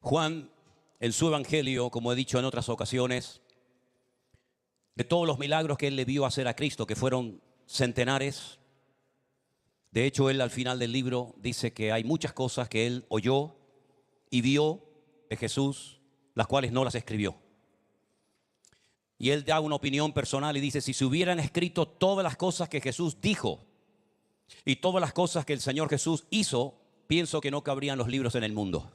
Juan, en su evangelio, como he dicho en otras ocasiones, de todos los milagros que él le vio hacer a Cristo, que fueron centenares, de hecho él al final del libro dice que hay muchas cosas que él oyó y vio de Jesús, las cuales no las escribió. Y él da una opinión personal y dice, si se hubieran escrito todas las cosas que Jesús dijo y todas las cosas que el Señor Jesús hizo, pienso que no cabrían los libros en el mundo.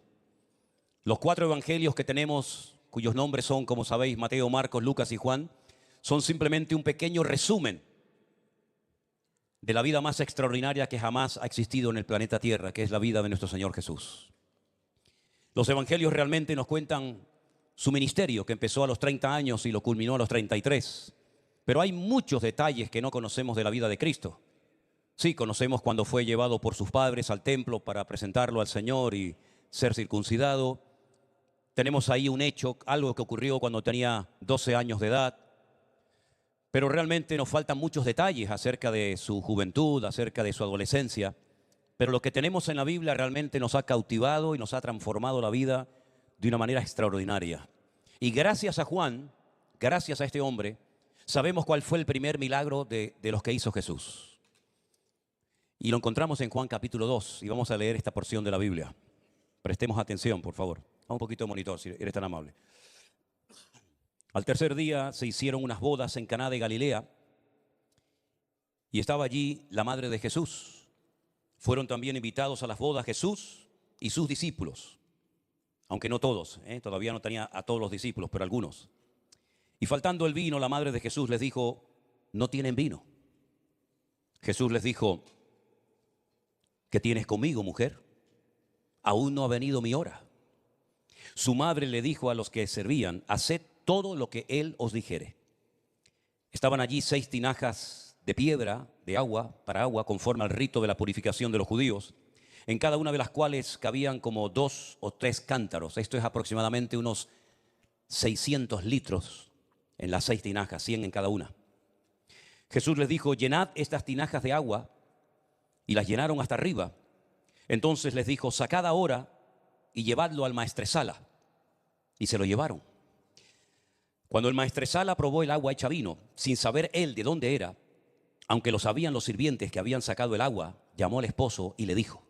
Los 4 evangelios que tenemos, cuyos nombres son, como sabéis, Mateo, Marcos, Lucas y Juan, son simplemente un pequeño resumen de la vida más extraordinaria que jamás ha existido en el planeta Tierra, que es la vida de nuestro Señor Jesús. Los evangelios realmente nos cuentan su ministerio, que empezó a los 30 años y lo culminó a los 33. Pero hay muchos detalles que no conocemos de la vida de Cristo. Sí, conocemos cuando fue llevado por sus padres al templo para presentarlo al Señor y ser circuncidado. Tenemos ahí un hecho, algo que ocurrió cuando tenía 12 años de edad. Pero realmente nos faltan muchos detalles acerca de su juventud, acerca de su adolescencia. Pero lo que tenemos en la Biblia realmente nos ha cautivado y nos ha transformado la vida de una manera extraordinaria. Y gracias a Juan, gracias a este hombre, sabemos cuál fue el primer milagro de los que hizo Jesús. Y lo encontramos en Juan capítulo 2 y vamos a leer esta porción de la Biblia. Prestemos atención, por favor. A un poquito de monitor, si eres tan amable. Al tercer día se hicieron unas bodas en Caná de Galilea y estaba allí la madre de Jesús. Fueron también invitados a las bodas Jesús y sus discípulos. Aunque no todos, todavía no tenía a todos los discípulos, pero algunos. Y faltando el vino, la madre de Jesús les dijo, no tienen vino. Jesús les dijo, ¿qué tienes conmigo, mujer? Aún no ha venido mi hora. Su madre le dijo a los que servían, haced todo lo que él os dijere. Estaban allí 6 tinajas de piedra, de agua, para agua, conforme al rito de la purificación de los judíos, en cada una de las cuales cabían como 2 o 3 cántaros. Esto es aproximadamente unos 600 litros en las 6 tinajas, 100 en cada una. Jesús les dijo, llenad estas tinajas de agua, y las llenaron hasta arriba. Entonces les dijo, sacad ahora y llevadlo al maestresala. Y se lo llevaron. Cuando el maestresala probó el agua hecha vino, sin saber él de dónde era, aunque lo sabían los sirvientes que habían sacado el agua, llamó al esposo y le dijo,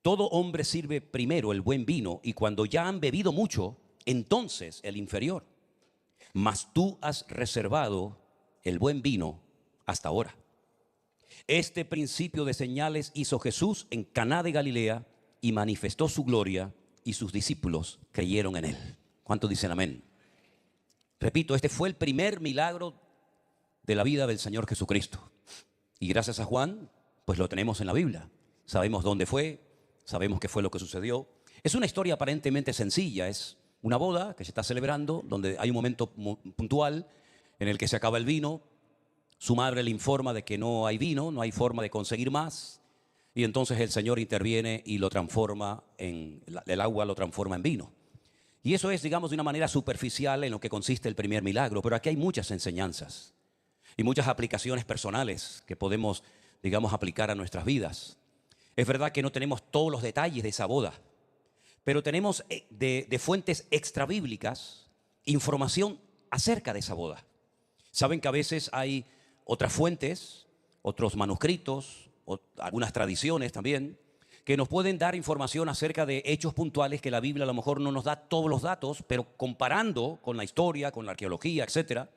todo hombre sirve primero el buen vino y cuando ya han bebido mucho, entonces el inferior. Mas tú has reservado el buen vino hasta ahora. Este principio de señales hizo Jesús en Caná de Galilea y manifestó su gloria y sus discípulos creyeron en él. ¿Cuántos dicen amén? Repito, este fue el primer milagro de la vida del Señor Jesucristo. Y gracias a Juan, pues lo tenemos en la Biblia. Sabemos dónde fue, sabemos qué fue lo que sucedió. Es una historia aparentemente sencilla, es una boda que se está celebrando, donde hay un momento puntual en el que se acaba el vino. Su madre le informa de que no hay vino, no hay forma de conseguir más. Y entonces el Señor interviene y lo transforma el agua lo transforma en vino. Y eso es, digamos, de una manera superficial en lo que consiste el primer milagro. Pero aquí hay muchas enseñanzas y muchas aplicaciones personales que podemos, digamos, aplicar a nuestras vidas. Es verdad que no tenemos todos los detalles de esa boda, pero tenemos de fuentes extrabíblicas información acerca de esa boda. Saben que a veces hay otras fuentes, otros manuscritos, algunas tradiciones también, que nos pueden dar información acerca de hechos puntuales que la Biblia a lo mejor no nos da todos los datos, pero comparando con la historia, con la arqueología, etcétera,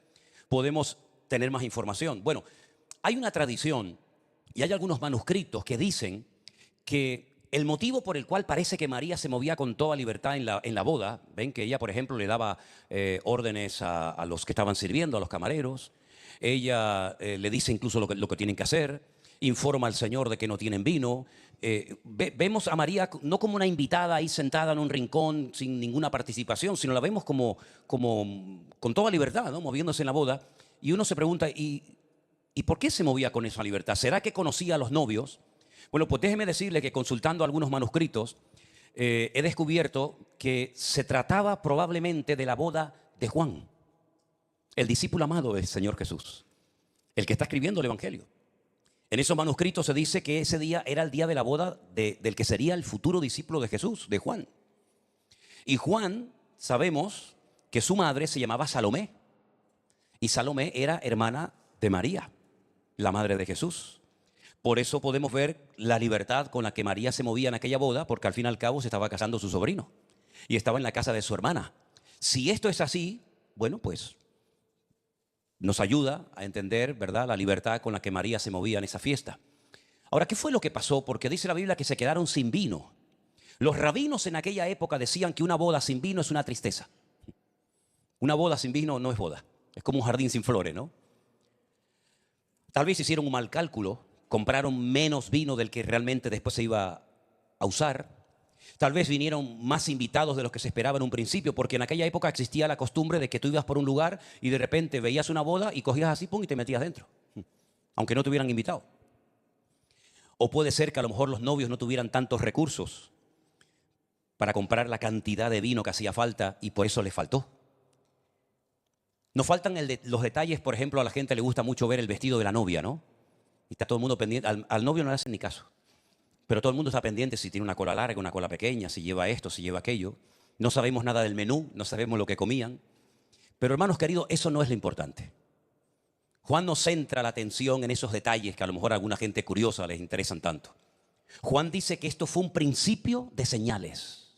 podemos tener más información. Bueno, hay una tradición y hay algunos manuscritos que dicen que el motivo por el cual parece que María se movía con toda libertad en la boda, ven que ella, por ejemplo, le daba órdenes a los que estaban sirviendo, a los camareros. Ella le dice incluso lo que tienen que hacer, informa al Señor de que no tienen vino. Vemos a María no como una invitada ahí sentada en un rincón sin ninguna participación, sino la vemos como con toda libertad, ¿no? Moviéndose en la boda. Y uno se pregunta, ¿y por qué se movía con esa libertad? ¿Será que conocía a los novios? Bueno, pues déjeme decirle que consultando algunos manuscritos he descubierto que se trataba probablemente de la boda de Juan, el discípulo amado del Señor Jesús, el que está escribiendo el Evangelio. En esos manuscritos se dice que ese día era el día de la boda del que sería el futuro discípulo de Jesús, de Juan. Y Juan, sabemos que su madre se llamaba Salomé. Y Salomé era hermana de María, la madre de Jesús. Por eso podemos ver la libertad con la que María se movía en aquella boda, porque al fin y al cabo se estaba casando su sobrino y estaba en la casa de su hermana. Si esto es así, bueno, pues nos ayuda a entender, ¿verdad?, la libertad con la que María se movía en esa fiesta. Ahora, ¿qué fue lo que pasó? Porque dice la Biblia que se quedaron sin vino. Los rabinos en aquella época decían que una boda sin vino es una tristeza. Una boda sin vino no es boda. Es como un jardín sin flores, ¿no? Tal vez hicieron un mal cálculo, compraron menos vino del que realmente después se iba a usar. Tal vez vinieron más invitados de los que se esperaba en un principio, porque en aquella época existía la costumbre de que tú ibas por un lugar y de repente veías una boda y cogías así, pum, y te metías dentro, aunque no te hubieran invitado. O puede ser que a lo mejor los novios no tuvieran tantos recursos para comprar la cantidad de vino que hacía falta y por eso les faltó. Nos faltan los detalles. Por ejemplo, a la gente le gusta mucho ver el vestido de la novia, ¿no? Y está todo el mundo pendiente. Al novio no le hacen ni caso. Pero todo el mundo está pendiente si tiene una cola larga, una cola pequeña, si lleva esto, si lleva aquello. No sabemos nada del menú, no sabemos lo que comían. Pero hermanos queridos, eso no es lo importante. Juan no centra la atención en esos detalles que a lo mejor a alguna gente curiosa les interesan tanto. Juan dice que esto fue un principio de señales.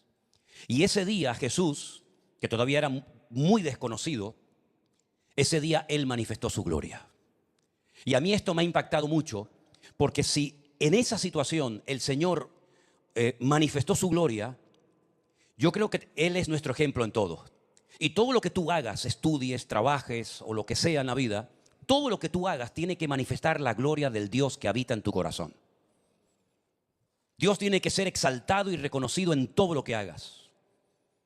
Y ese día Jesús, que todavía era muy desconocido, ese día Él manifestó su gloria. Y a mí esto me ha impactado mucho, porque si en esa situación el Señor manifestó su gloria, yo creo que Él es nuestro ejemplo en todo. Y todo lo que tú hagas, estudies, trabajes o lo que sea en la vida, todo lo que tú hagas tiene que manifestar la gloria del Dios que habita en tu corazón. Dios tiene que ser exaltado y reconocido en todo lo que hagas.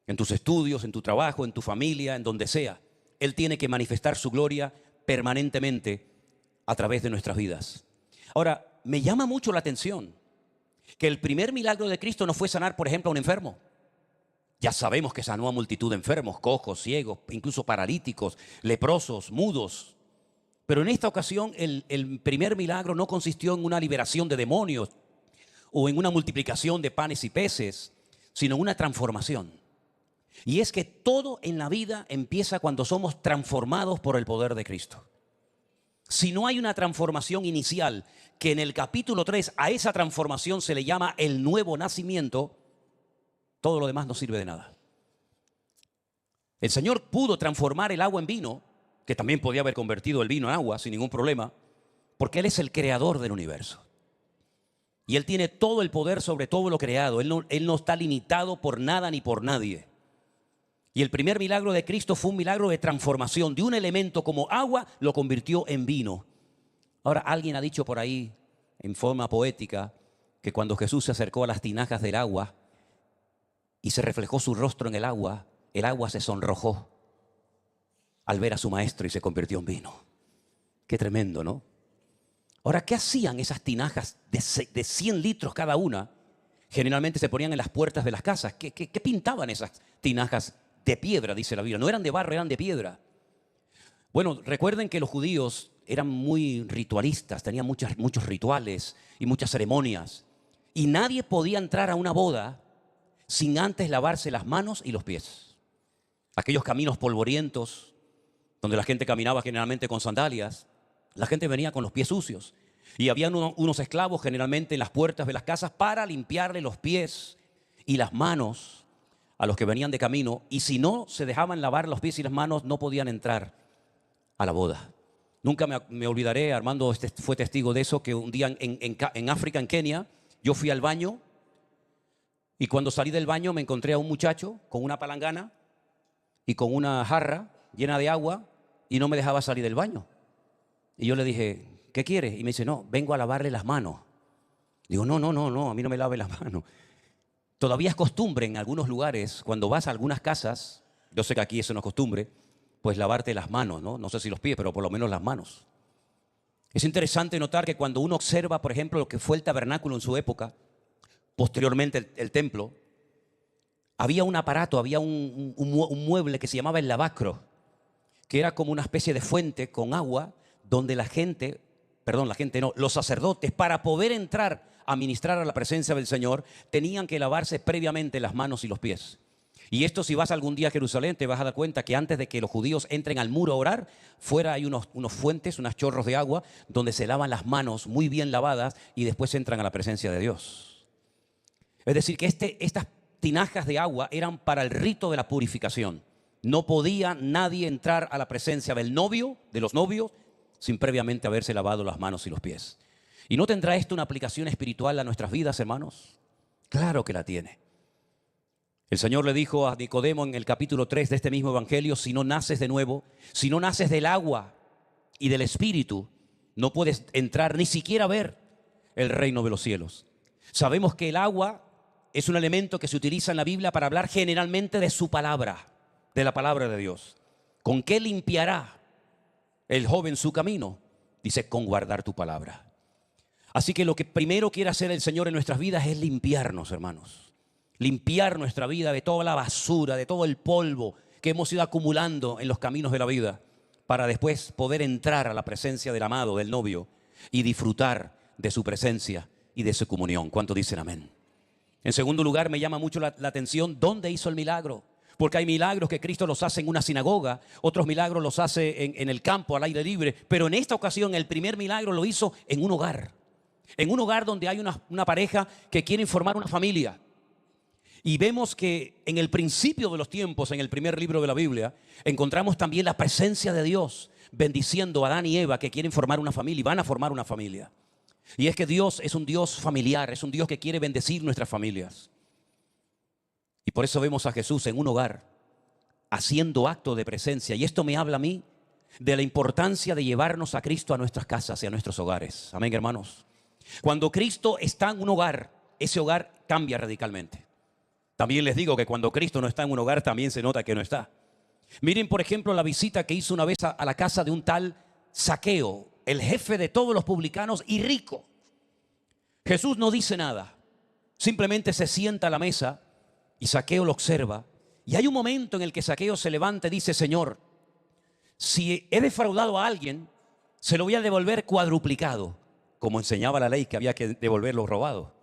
En tus estudios, en tu trabajo, en tu familia, en donde sea. Él tiene que manifestar su gloria permanentemente a través de nuestras vidas. Ahora, me llama mucho la atención que el primer milagro de Cristo no fue sanar, por ejemplo, a un enfermo. Ya sabemos que sanó a multitud de enfermos, cojos, ciegos, incluso paralíticos, leprosos, mudos. Pero en esta ocasión el primer milagro no consistió en una liberación de demonios o en una multiplicación de panes y peces, sino en una transformación. Y es que todo en la vida empieza cuando somos transformados por el poder de Cristo. Si no hay una transformación inicial, que en el capítulo 3 a esa transformación se le llama el nuevo nacimiento, todo lo demás no sirve de nada. El Señor pudo transformar el agua en vino, que también podía haber convertido el vino en agua sin ningún problema, porque Él es el creador del universo. Y Él tiene todo el poder sobre todo lo creado. Él no está limitado por nada ni por nadie. Y el primer milagro de Cristo fue un milagro de transformación. De un elemento como agua lo convirtió en vino. Ahora, alguien ha dicho por ahí, en forma poética, que cuando Jesús se acercó a las tinajas del agua y se reflejó su rostro en el agua se sonrojó al ver a su maestro y se convirtió en vino. Qué tremendo, ¿no? Ahora, ¿qué hacían esas tinajas de 100 litros cada una? Generalmente se ponían en las puertas de las casas. ¿Qué pintaban esas tinajas de piedra, dice la Biblia? No eran de barro, eran de piedra. Bueno, recuerden que los judíos eran muy ritualistas, tenían muchos rituales y muchas ceremonias. Y nadie podía entrar a una boda sin antes lavarse las manos y los pies. Aquellos caminos polvorientos, donde la gente caminaba generalmente con sandalias, la gente venía con los pies sucios. Y habían unos esclavos generalmente en las puertas de las casas para limpiarle los pies y las manos a los que venían de camino. Y si no se dejaban lavar los pies y las manos, no podían entrar a la boda. Nunca me olvidaré, Armando fue testigo de eso, que un día en África, en Kenia, yo fui al baño y cuando salí del baño me encontré a un muchacho con una palangana y con una jarra llena de agua y no me dejaba salir del baño. Y yo le dije, ¿qué quieres? Y me dice, no, vengo a lavarle las manos. Digo, no, a mí no me lave las manos. Todavía es costumbre en algunos lugares, cuando vas a algunas casas, yo sé que aquí eso no es costumbre, pues lavarte las manos, ¿no? No sé si los pies, pero por lo menos las manos. Es interesante notar que cuando uno observa, por ejemplo, lo que fue el tabernáculo en su época, posteriormente el templo, había un aparato, había un mueble que se llamaba el lavacro, que era como una especie de fuente con agua, donde los sacerdotes, para poder entrar a ministrar a la presencia del Señor, tenían que lavarse previamente las manos y los pies. Y esto, si vas algún día a Jerusalén, te vas a dar cuenta que antes de que los judíos entren al muro a orar, fuera hay unos fuentes, unos chorros de agua, donde se lavan las manos muy bien lavadas y después entran a la presencia de Dios. Es decir, que estas tinajas de agua eran para el rito de la purificación. No podía nadie entrar a la presencia del novio, de los novios, sin previamente haberse lavado las manos y los pies. ¿Y no tendrá esto una aplicación espiritual a nuestras vidas, hermanos? Claro que la tiene. El Señor le dijo a Nicodemo en el capítulo 3 de este mismo evangelio: si no naces de nuevo, si no naces del agua y del Espíritu, no puedes entrar ni siquiera a ver el reino de los cielos. Sabemos que el agua es un elemento que se utiliza en la Biblia para hablar generalmente de su palabra, de la palabra de Dios. ¿Con qué limpiará el joven su camino? Dice: con guardar tu palabra. Así que lo que primero quiere hacer el Señor en nuestras vidas es limpiarnos, hermanos. Limpiar nuestra vida de toda la basura, de todo el polvo que hemos ido acumulando en los caminos de la vida, para después poder entrar a la presencia del amado, del novio, y disfrutar de su presencia y de su comunión. ¿Cuántos dicen amén? En segundo lugar, me llama mucho la atención dónde hizo el milagro. Porque hay milagros que Cristo los hace en una sinagoga, otros milagros los hace en el campo, al aire libre. Pero en esta ocasión, el primer milagro lo hizo en un hogar. En un hogar donde hay una pareja que quieren formar una familia. Y vemos que en el principio de los tiempos, en el primer libro de la Biblia, encontramos también la presencia de Dios bendiciendo a Adán y Eva, que quieren formar una familia y van a formar una familia. Y es que Dios es un Dios familiar, es un Dios que quiere bendecir nuestras familias. Y por eso vemos a Jesús en un hogar haciendo acto de presencia. Y esto me habla a mí de la importancia de llevarnos a Cristo a nuestras casas y a nuestros hogares. Amén, hermanos. Cuando Cristo está en un hogar, ese hogar cambia radicalmente. También les digo que cuando Cristo no está en un hogar, también se nota que no está. Miren, por ejemplo, la visita que hizo una vez a la casa de un tal Zaqueo, el jefe de todos los publicanos y rico. Jesús no dice nada, simplemente se sienta a la mesa y Zaqueo lo observa. Y hay un momento en el que Zaqueo se levanta y dice: Señor, si he defraudado a alguien, se lo voy a devolver cuadruplicado, como enseñaba la ley que había que devolver lo robado.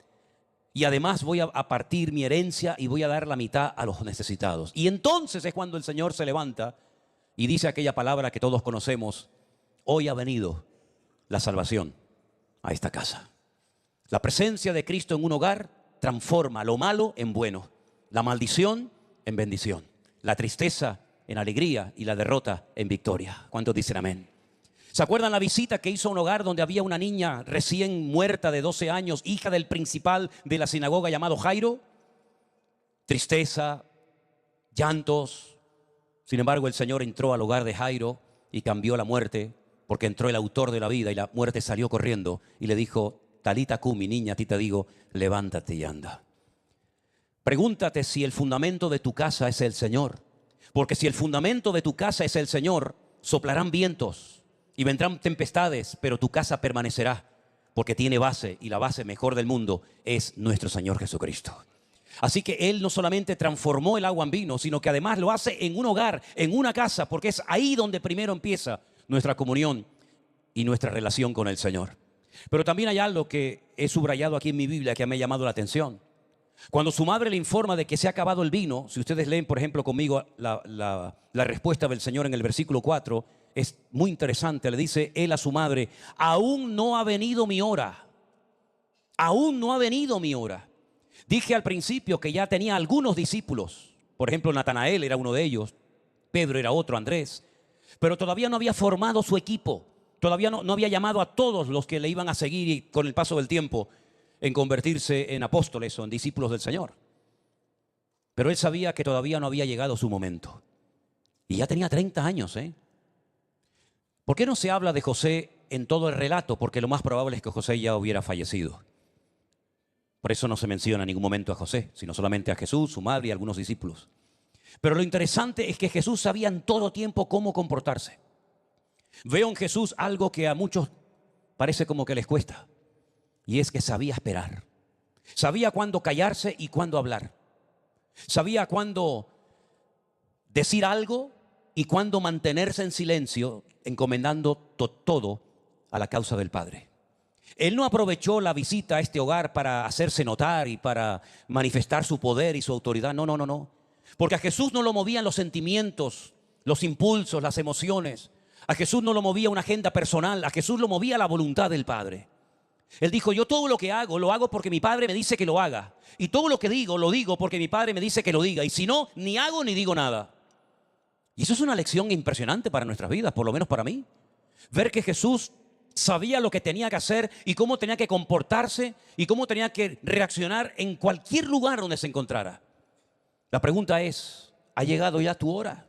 Y además voy a partir mi herencia y voy a dar la mitad a los necesitados. Y entonces es cuando el Señor se levanta y dice aquella palabra que todos conocemos: hoy ha venido la salvación a esta casa. La presencia de Cristo en un hogar transforma lo malo en bueno, la maldición en bendición, la tristeza en alegría y la derrota en victoria. ¿Cuántos dicen amén? ¿Se acuerdan la visita que hizo a un hogar donde había una niña recién muerta de 12 años, hija del principal de la sinagoga llamado Jairo? Tristeza, llantos. Sin embargo, el Señor entró al hogar de Jairo y cambió la muerte, porque entró el autor de la vida y la muerte salió corriendo y le dijo: Talita cumi, niña, a ti te digo, levántate y anda. Pregúntate si el fundamento de tu casa es el Señor, porque si el fundamento de tu casa es el Señor, soplarán vientos y vendrán tempestades, pero tu casa permanecerá, porque tiene base, y la base mejor del mundo es nuestro Señor Jesucristo. Así que Él no solamente transformó el agua en vino, sino que además lo hace en un hogar, en una casa, porque es ahí donde primero empieza nuestra comunión y nuestra relación con el Señor. Pero también hay algo que he subrayado aquí en mi Biblia que me ha llamado la atención. Cuando su madre le informa de que se ha acabado el vino, si ustedes leen, por ejemplo, conmigo la respuesta del Señor en el versículo 4, es muy interesante. Le dice él a su madre: aún no ha venido mi hora. Aún no ha venido mi hora. Dije al principio que ya tenía algunos discípulos. Por ejemplo, Natanael era uno de ellos. Pedro era otro, Andrés. Pero todavía no había formado su equipo. Todavía no había llamado a todos los que le iban a seguir y con el paso del tiempo en convertirse en apóstoles o en discípulos del Señor. Pero él sabía que todavía no había llegado su momento. Y ya tenía 30 años, ¿eh? ¿Por qué no se habla de José en todo el relato? Porque lo más probable es que José ya hubiera fallecido. Por eso no se menciona en ningún momento a José, sino solamente a Jesús, su madre y algunos discípulos. Pero lo interesante es que Jesús sabía en todo tiempo cómo comportarse. Veo en Jesús algo que a muchos parece como que les cuesta. Y es que sabía esperar. Sabía cuándo callarse y cuándo hablar. Sabía cuándo decir algo y cuándo mantenerse en silencio, encomendando todo a la causa del Padre. Él no aprovechó la visita a este hogar para hacerse notar y para manifestar su poder y su autoridad. No. Porque a Jesús no lo movían los sentimientos, los impulsos, las emociones. A Jesús no lo movía una agenda personal, a Jesús lo movía la voluntad del Padre. Él dijo, yo todo lo que hago, lo hago porque mi Padre me dice que lo haga. Y todo lo que digo, lo digo porque mi Padre me dice que lo diga. Y si no, ni hago ni digo nada. Y eso es una lección impresionante para nuestras vidas, por lo menos para mí. Ver que Jesús sabía lo que tenía que hacer y cómo tenía que comportarse y cómo tenía que reaccionar en cualquier lugar donde se encontrara. La pregunta es, ¿ha llegado ya tu hora?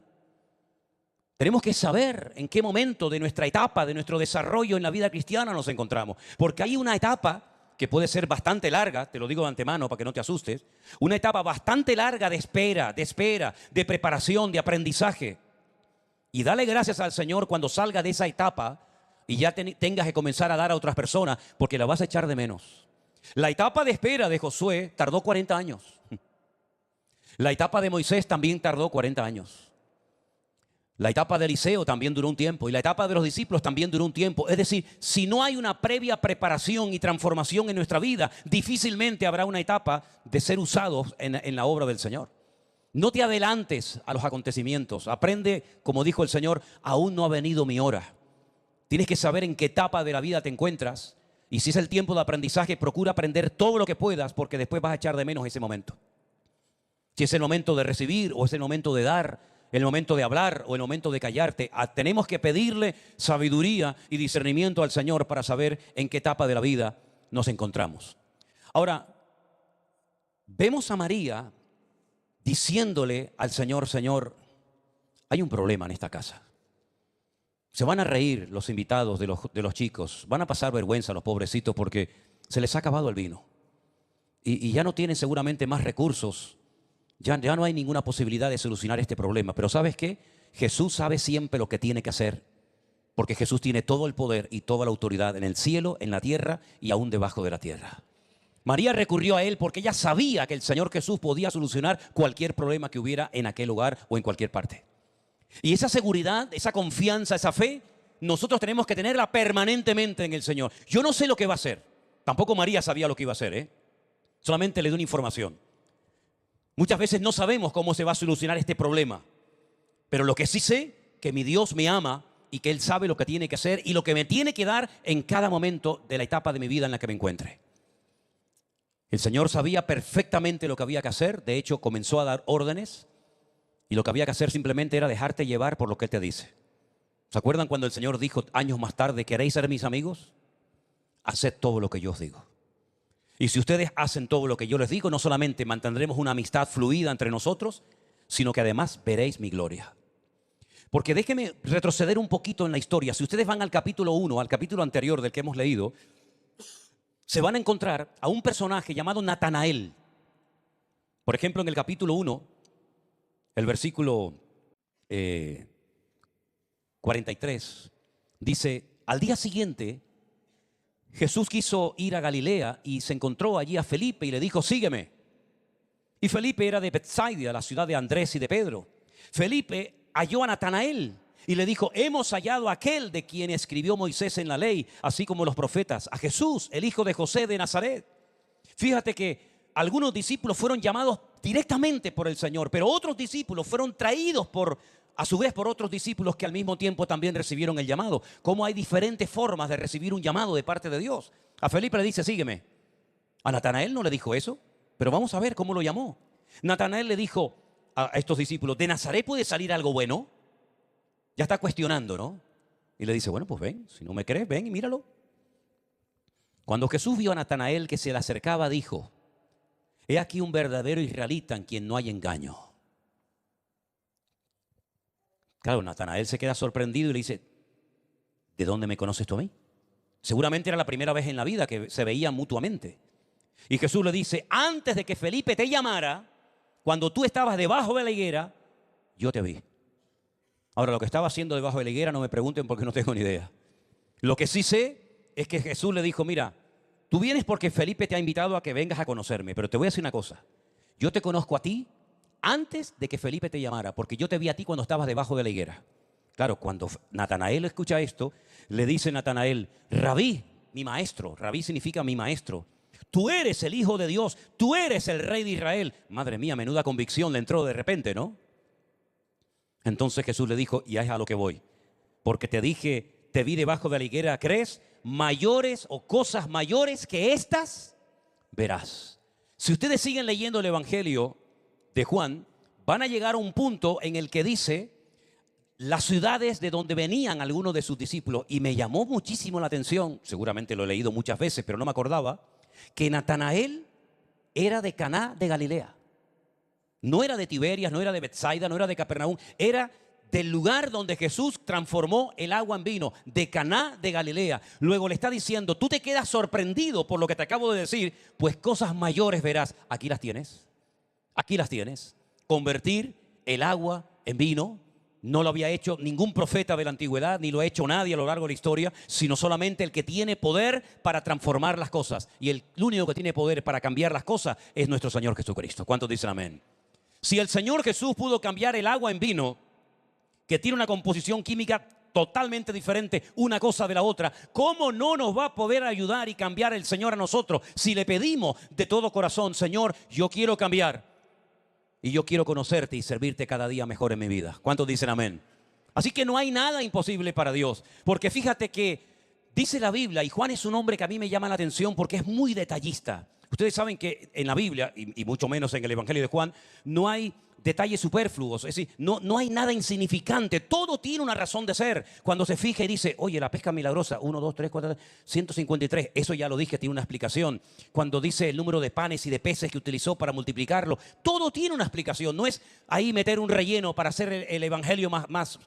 Tenemos que saber en qué momento de nuestra etapa, de nuestro desarrollo en la vida cristiana nos encontramos. Porque hay una etapa que puede ser bastante larga, te lo digo de antemano para que no te asustes, una etapa bastante larga de espera, de preparación, de aprendizaje. Y dale gracias al Señor cuando salga de esa etapa y ya tengas que comenzar a dar a otras personas, porque la vas a echar de menos. La etapa de espera de Josué tardó 40 años. La etapa de Moisés también tardó 40 años. La etapa de Eliseo también duró un tiempo y la etapa de los discípulos también duró un tiempo. Es decir, si no hay una previa preparación y transformación en nuestra vida, difícilmente habrá una etapa de ser usados en la obra del Señor. No te adelantes a los acontecimientos. Aprende, como dijo el Señor, aún no ha venido mi hora. Tienes que saber en qué etapa de la vida te encuentras y si es el tiempo de aprendizaje, procura aprender todo lo que puedas porque después vas a echar de menos ese momento. Si es el momento de recibir o es el momento de dar, el momento de hablar o el momento de callarte, tenemos que pedirle sabiduría y discernimiento al Señor para saber en qué etapa de la vida nos encontramos. Ahora, vemos a María diciéndole al Señor, Señor, hay un problema en esta casa. Se van a reír los invitados de los chicos, van a pasar vergüenza los pobrecitos porque se les ha acabado el vino. Y ya no tienen seguramente más recursos. Ya no hay ninguna posibilidad de solucionar este problema. Pero ¿sabes qué? Jesús sabe siempre lo que tiene que hacer. Porque Jesús tiene todo el poder y toda la autoridad en el cielo, en la tierra y aún debajo de la tierra. María recurrió a Él porque ella sabía que el Señor Jesús podía solucionar cualquier problema que hubiera en aquel lugar o en cualquier parte. Y esa seguridad, esa confianza, esa fe, nosotros tenemos que tenerla permanentemente en el Señor. Yo no sé lo que va a hacer. Tampoco María sabía lo que iba a hacer, Solamente le doy una información. Muchas veces no sabemos cómo se va a solucionar este problema, pero lo que sí sé, que mi Dios me ama y que Él sabe lo que tiene que hacer y lo que me tiene que dar en cada momento de la etapa de mi vida en la que me encuentre. El Señor sabía perfectamente lo que había que hacer, de hecho comenzó a dar órdenes y lo que había que hacer simplemente era dejarte llevar por lo que Él te dice. ¿Se acuerdan cuando el Señor dijo años más tarde, ¿queréis ser mis amigos? Haced todo lo que yo os digo. Y si ustedes hacen todo lo que yo les digo, no solamente mantendremos una amistad fluida entre nosotros, sino que además veréis mi gloria. Porque déjenme retroceder un poquito en la historia. Si ustedes van al capítulo 1, al capítulo anterior del que hemos leído, se van a encontrar a un personaje llamado Natanael. Por ejemplo, en el capítulo 1, el versículo 43, dice, al día siguiente, Jesús quiso ir a Galilea y se encontró allí a Felipe y le dijo, sígueme. Y Felipe era de Betsaida, la ciudad de Andrés y de Pedro. Felipe halló a Natanael y le dijo, hemos hallado a aquel de quien escribió Moisés en la ley, así como los profetas, a Jesús, el hijo de José de Nazaret. Fíjate que algunos discípulos fueron llamados directamente por el Señor, pero otros discípulos fueron traídos a su vez por otros discípulos que al mismo tiempo también recibieron el llamado. Cómo hay diferentes formas de recibir un llamado de parte de Dios. A Felipe le dice, sígueme. A Natanael no le dijo eso, pero vamos a ver cómo lo llamó. Natanael le dijo a estos discípulos, ¿de Nazaret puede salir algo bueno? Ya está cuestionando, ¿no? Y le dice, bueno, pues ven, si no me crees, ven y míralo. Cuando Jesús vio a Natanael que se le acercaba, dijo, he aquí un verdadero israelita en quien no hay engaño. Claro, Natanael se queda sorprendido y le dice, ¿de dónde me conoces tú a mí? Seguramente era la primera vez en la vida que se veían mutuamente. Y Jesús le dice, antes de que Felipe te llamara, cuando tú estabas debajo de la higuera, yo te vi. Ahora, lo que estaba haciendo debajo de la higuera no me pregunten porque no tengo ni idea. Lo que sí sé es que Jesús le dijo, mira, tú vienes porque Felipe te ha invitado a que vengas a conocerme, pero te voy a decir una cosa, yo te conozco a ti antes de que Felipe te llamara, porque yo te vi a ti cuando estabas debajo de la higuera. Claro, cuando Natanael escucha esto, le dice Natanael, Rabí, mi maestro, Rabí significa mi maestro, Tú eres el Hijo de Dios, tú eres el Rey de Israel. Madre mía, menuda convicción le entró de repente, ¿no? Entonces Jesús le dijo, y es a lo que voy, porque te dije, te vi debajo de la higuera, ¿crees? Mayores o cosas mayores que estas verás. Si ustedes siguen leyendo el Evangelio de Juan, van a llegar a un punto en el que dice las ciudades de donde venían algunos de sus discípulos, y me llamó muchísimo la atención, seguramente lo he leído muchas veces, pero no me acordaba, que Natanael era de Caná de Galilea. No era de Tiberias, no era de Betsaida, no era de Capernaum, era del lugar donde Jesús transformó el agua en vino, de Caná de Galilea. Luego le está diciendo, tú te quedas sorprendido por lo que te acabo de decir, pues cosas mayores verás. Aquí las tienes, aquí las tienes. Convertir el agua en vino. No lo había hecho ningún profeta de la antigüedad, ni lo ha hecho nadie a lo largo de la historia, sino solamente el que tiene poder para transformar las cosas. Y el único que tiene poder para cambiar las cosas es nuestro Señor Jesucristo. ¿Cuántos dicen amén? Si el Señor Jesús pudo cambiar el agua en vino, que tiene una composición química totalmente diferente una cosa de la otra, ¿cómo no nos va a poder ayudar y cambiar el Señor a nosotros si le pedimos de todo corazón, Señor, yo quiero cambiar y yo quiero conocerte y servirte cada día mejor en mi vida? ¿Cuántos dicen amén? Así que no hay nada imposible para Dios, porque fíjate que dice la Biblia, y Juan es un hombre que a mí me llama la atención porque es muy detallista. Ustedes saben que en la Biblia, y mucho menos en el Evangelio de Juan, no hay detalles superfluos, es decir, no hay nada insignificante, todo tiene una razón de ser. Cuando se fija y dice, oye, la pesca milagrosa, 1, 2, 3, 4, 153, eso ya lo dije, tiene una explicación. Cuando dice el número de panes y de peces que utilizó para multiplicarlo, todo tiene una explicación, no es ahí meter un relleno para hacer el Evangelio más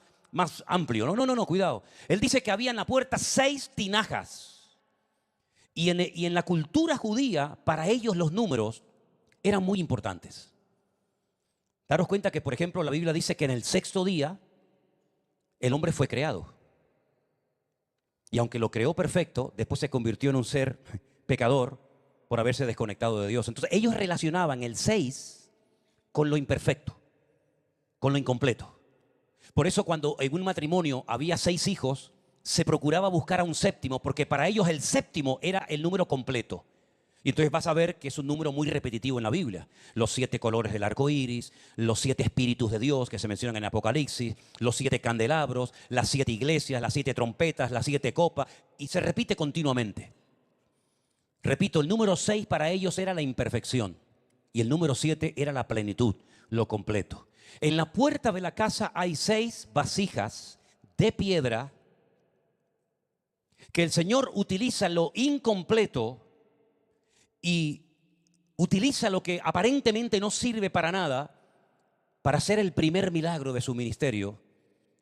amplio, no, cuidado. Él dice que había en la puerta 6 tinajas. Y en la cultura judía, para ellos los números eran muy importantes. Daros cuenta que, por ejemplo, la Biblia dice que en el 6º día el hombre fue creado. Y aunque lo creó perfecto, después se convirtió en un ser pecador por haberse desconectado de Dios. Entonces ellos relacionaban el 6 con lo imperfecto, con lo incompleto. Por eso cuando en un matrimonio había 6 hijos, se procuraba buscar a un 7º, porque para ellos el 7º era el número completo. Y entonces vas a ver que es un número muy repetitivo en la Biblia. Los 7 colores del arco iris, los 7 espíritus de Dios que se mencionan en Apocalipsis, los 7 candelabros, las 7 iglesias, las 7 trompetas, las 7 copas, y se repite continuamente. Repito, el número 6 para ellos era la imperfección y el número 7 era la plenitud, lo completo. En la puerta de la casa hay 6 vasijas de piedra que el Señor utiliza lo incompleto y utiliza lo que aparentemente no sirve para nada para hacer el primer milagro de su ministerio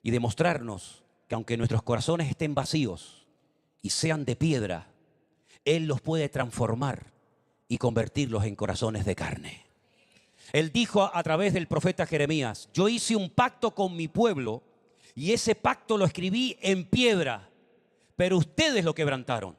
y demostrarnos que aunque nuestros corazones estén vacíos y sean de piedra, Él los puede transformar y convertirlos en corazones de carne. Él dijo a través del profeta Jeremías, yo hice un pacto con mi pueblo y ese pacto lo escribí en piedra, pero ustedes lo quebrantaron.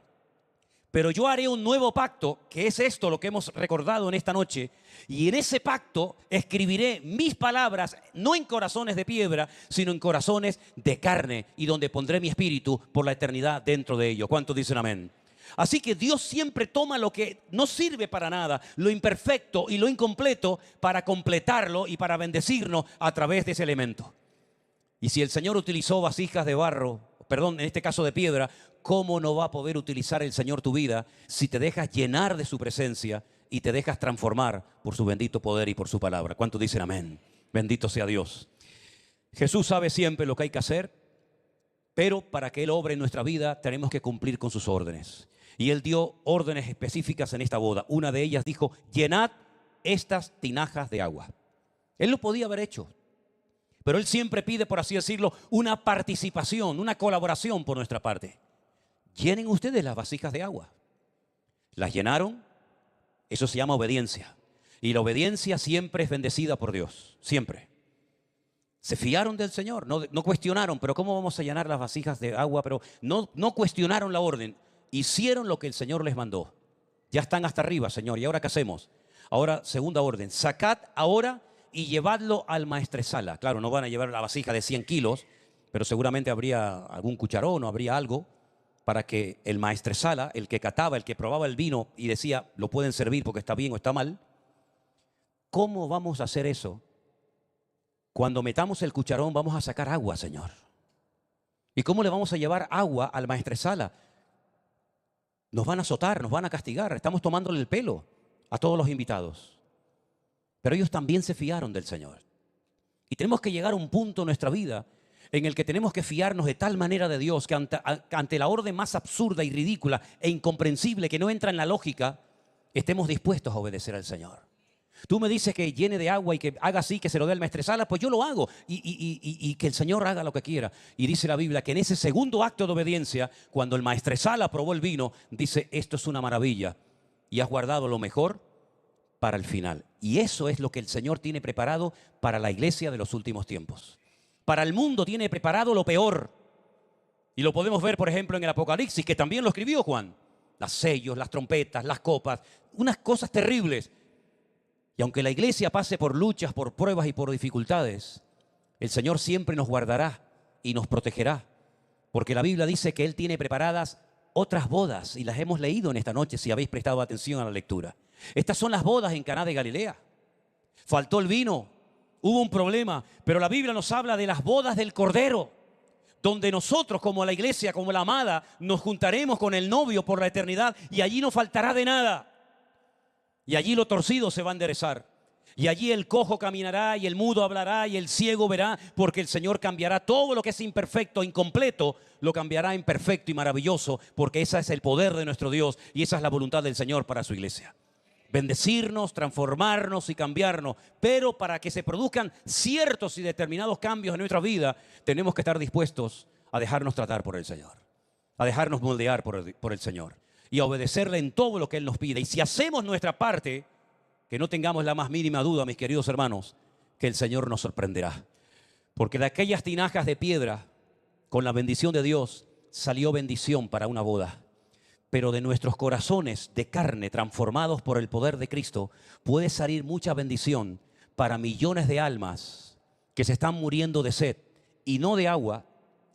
Pero yo haré un nuevo pacto, que es esto lo que hemos recordado en esta noche, y en ese pacto escribiré mis palabras, no en corazones de piedra, sino en corazones de carne, y donde pondré mi espíritu por la eternidad dentro de ellos. ¿Cuántos dicen amén? Así que Dios siempre toma lo que no sirve para nada, lo imperfecto y lo incompleto, para completarlo y para bendecirnos a través de ese elemento. Y si el Señor utilizó vasijas de barro, en este caso de piedra, ¿cómo no va a poder utilizar el Señor tu vida si te dejas llenar de su presencia y te dejas transformar por su bendito poder y por su palabra? ¿Cuántos dicen amén? Bendito sea Dios. Jesús sabe siempre lo que hay que hacer, pero para que Él obre en nuestra vida tenemos que cumplir con sus órdenes. Y Él dio órdenes específicas en esta boda. Una de ellas dijo, llenad estas tinajas de agua. Él lo podía haber hecho, pero Él siempre pide, por así decirlo, una participación, una colaboración por nuestra parte. Llenen ustedes las vasijas de agua. Las llenaron, eso se llama obediencia. Y la obediencia siempre es bendecida por Dios, siempre. Se fiaron del Señor, no cuestionaron, pero ¿cómo vamos a llenar las vasijas de agua? Pero no cuestionaron la orden, hicieron lo que el Señor les mandó. Ya están hasta arriba, Señor, ¿y ahora qué hacemos? Ahora, segunda orden, sacad ahora y llevadlo al maestresala. Claro, no van a llevar la vasija de 100 kilos, pero seguramente habría algún cucharón o habría algo para que el maestresala, el que cataba, el que probaba el vino y decía, lo pueden servir porque está bien o está mal, ¿cómo vamos a hacer eso? Cuando metamos el cucharón vamos a sacar agua, Señor. ¿Y cómo le vamos a llevar agua al maestresala? Nos van a azotar, nos van a castigar. Estamos tomándole el pelo a todos los invitados. Pero ellos también se fiaron del Señor. Y tenemos que llegar a un punto en nuestra vida en el que tenemos que fiarnos de tal manera de Dios que ante la orden más absurda y ridícula e incomprensible que no entra en la lógica, estemos dispuestos a obedecer al Señor. Tú me dices que llene de agua y que haga así, que se lo dé al maestresala, pues yo lo hago y que el Señor haga lo que quiera. Y dice la Biblia que en ese segundo acto de obediencia, cuando el maestresala probó el vino, dice, esto es una maravilla y has guardado lo mejor para el final. Y eso es lo que el Señor tiene preparado para la iglesia de los últimos tiempos. Para el mundo tiene preparado lo peor. Y lo podemos ver, por ejemplo, en el Apocalipsis, que también lo escribió Juan. Los sellos, las trompetas, las copas, unas cosas terribles. Y aunque la iglesia pase por luchas, por pruebas y por dificultades, el Señor siempre nos guardará y nos protegerá. Porque la Biblia dice que Él tiene preparadas otras bodas y las hemos leído en esta noche si habéis prestado atención a la lectura. Estas son las bodas en Caná de Galilea. Faltó el vino, hubo un problema, pero la Biblia nos habla de las bodas del Cordero, donde nosotros como la iglesia, como la amada, nos juntaremos con el novio por la eternidad y allí no faltará de nada. Y allí lo torcido se va a enderezar. Y allí el cojo caminará y el mudo hablará y el ciego verá, porque el Señor cambiará todo lo que es imperfecto, incompleto, lo cambiará en perfecto y maravilloso, porque ese es el poder de nuestro Dios y esa es la voluntad del Señor para su iglesia. Bendecirnos, transformarnos y cambiarnos, pero para que se produzcan ciertos y determinados cambios en nuestra vida, tenemos que estar dispuestos a dejarnos tratar por el Señor, a dejarnos moldear por el Señor y a obedecerle en todo lo que Él nos pide. Y si hacemos nuestra parte, que no tengamos la más mínima duda, mis queridos hermanos, que el Señor nos sorprenderá. Porque de aquellas tinajas de piedra, con la bendición de Dios, salió bendición para una boda. Pero de nuestros corazones de carne transformados por el poder de Cristo puede salir mucha bendición para millones de almas que se están muriendo de sed y no de agua,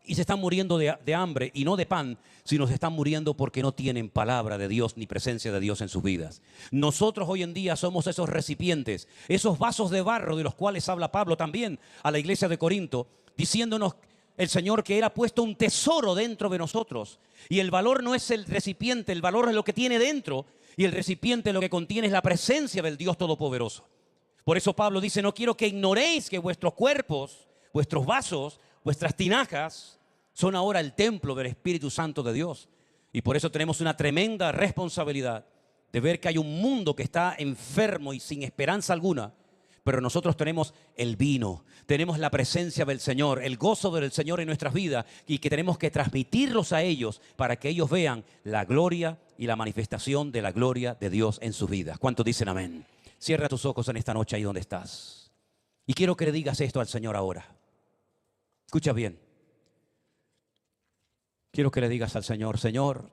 y se están muriendo de hambre y no de pan, sino se están muriendo porque no tienen palabra de Dios ni presencia de Dios en sus vidas. Nosotros hoy en día somos esos recipientes, esos vasos de barro de los cuales habla Pablo también a la iglesia de Corinto, diciéndonos el Señor que Él ha puesto un tesoro dentro de nosotros. Y el valor no es el recipiente, el valor es lo que tiene dentro. Y el recipiente lo que contiene es la presencia del Dios Todopoderoso. Por eso Pablo dice, no quiero que ignoréis que vuestros cuerpos, vuestros vasos, vuestras tinajas son ahora el templo del Espíritu Santo de Dios. Y por eso tenemos una tremenda responsabilidad de ver que hay un mundo que está enfermo y sin esperanza alguna. Pero nosotros tenemos el vino, tenemos la presencia del Señor, el gozo del Señor en nuestras vidas y que tenemos que transmitirlos a ellos para que ellos vean la gloria y la manifestación de la gloria de Dios en sus vidas. ¿Cuántos dicen amén? Cierra tus ojos en esta noche ahí donde estás. Y quiero que le digas esto al Señor ahora. Escucha bien. Quiero que le digas al Señor, Señor,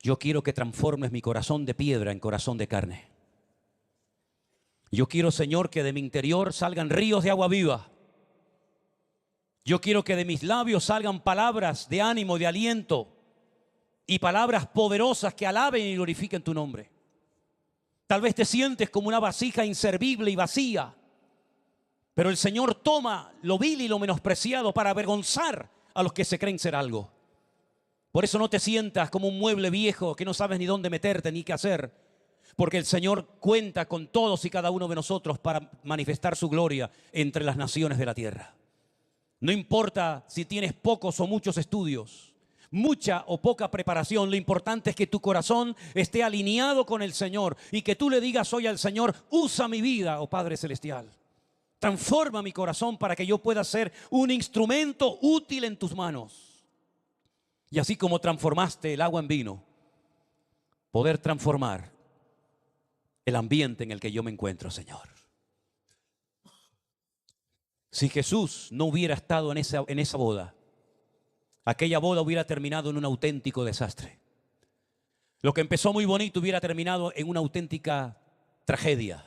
yo quiero que transformes mi corazón de piedra en corazón de carne. Yo quiero, Señor, que de mi interior salgan ríos de agua viva. Yo quiero que de mis labios salgan palabras de ánimo, de aliento y palabras poderosas que alaben y glorifiquen tu nombre. Tal vez te sientes como una vasija inservible y vacía, pero el Señor toma lo vil y lo menospreciado para avergonzar a los que se creen ser algo. Por eso no te sientas como un mueble viejo que no sabes ni dónde meterte ni qué hacer. Porque el Señor cuenta con todos y cada uno de nosotros para manifestar su gloria entre las naciones de la tierra. No importa si tienes pocos o muchos estudios, mucha o poca preparación, lo importante es que tu corazón esté alineado con el Señor y que tú le digas hoy al Señor, usa mi vida, oh Padre Celestial. Transforma mi corazón para que yo pueda ser un instrumento útil en tus manos. Y así como transformaste el agua en vino, poder transformar el ambiente en el que yo me encuentro, Señor. Si Jesús no hubiera estado en esa boda, aquella boda hubiera terminado en un auténtico desastre. Lo que empezó muy bonito hubiera terminado en una auténtica tragedia.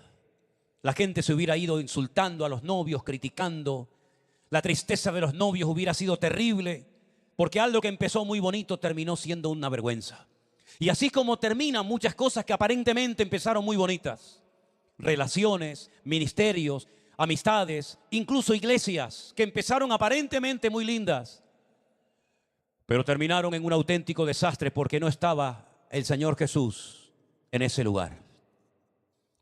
La gente se hubiera ido insultando a los novios, criticando. La tristeza de los novios hubiera sido terrible. Porque algo que empezó muy bonito terminó siendo una vergüenza. Y así como terminan muchas cosas que aparentemente empezaron muy bonitas. Relaciones, ministerios, amistades, incluso iglesias que empezaron aparentemente muy lindas. Pero terminaron en un auténtico desastre porque no estaba el Señor Jesús en ese lugar.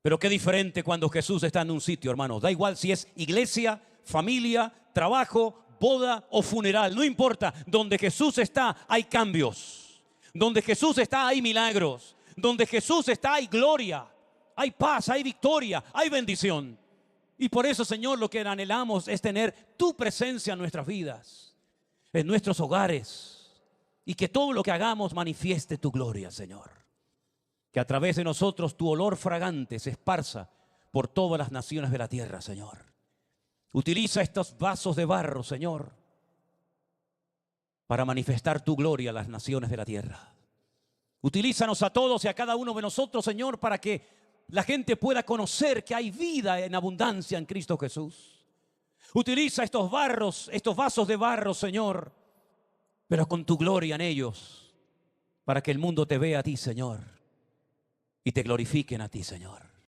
Pero qué diferente cuando Jesús está en un sitio, hermanos. Da igual si es iglesia, familia, trabajo, boda o funeral. No importa. Donde Jesús está hay cambios. Donde Jesús está hay milagros. Donde Jesús está hay gloria. Hay paz, hay victoria, hay bendición. Y por eso, Señor, lo que anhelamos es tener tu presencia en nuestras vidas, en nuestros hogares. Y que todo lo que hagamos manifieste tu gloria, Señor. Que a través de nosotros tu olor fragante se esparza por todas las naciones de la tierra, Señor. Utiliza estos vasos de barro, Señor, para manifestar tu gloria a las naciones de la tierra. Utilízanos a todos y a cada uno de nosotros, Señor, para que la gente pueda conocer que hay vida en abundancia en Cristo Jesús. Utiliza estos vasos de barro, Señor, pero con tu gloria en ellos, para que el mundo te vea a ti, Señor, y te glorifiquen a ti, Señor.